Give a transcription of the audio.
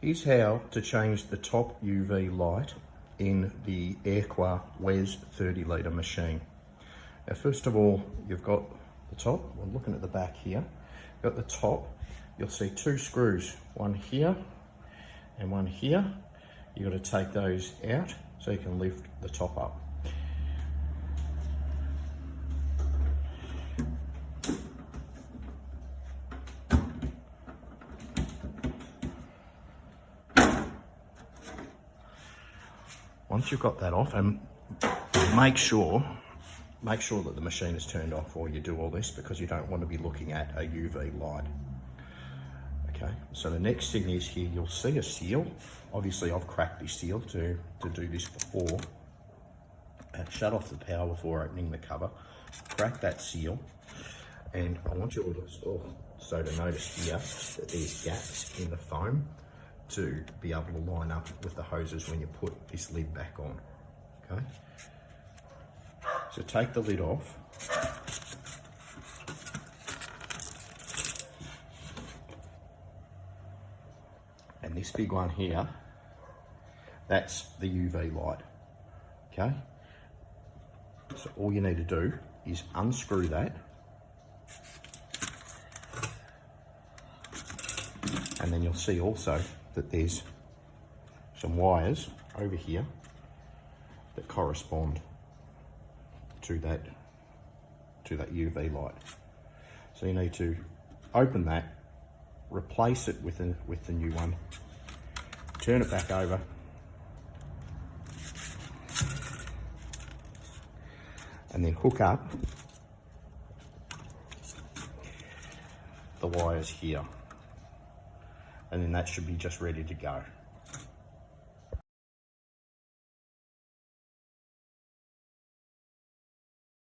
Here's how to change the top UV light in the Airqua WES30 litre machine. Now, first of all, you've got the top. We're looking at the back here. You've got the top. You'll see two screws, one here and one here. You've got to take those out so you can lift the top up. Once you've got that off, and make sure that the machine is turned off while you do all this, because you don't want to be looking at a UV light. Okay, so the next thing is here, you'll see a seal. Obviously I've cracked this seal to do this before. Shut off the power before opening the cover. Crack that seal, and I want you to notice here that there's gaps in the foam to be able to line up with the hoses when you put this lid back on. Okay, so take the lid off. And this big one here, that's the UV light. Okay, so all you need to do is unscrew that, and then you'll see also that there's some wires over here that correspond to that UV light. So you need to open that, replace it with the new one, turn it back over, and then hook up the wires here, and then that should be just ready to go.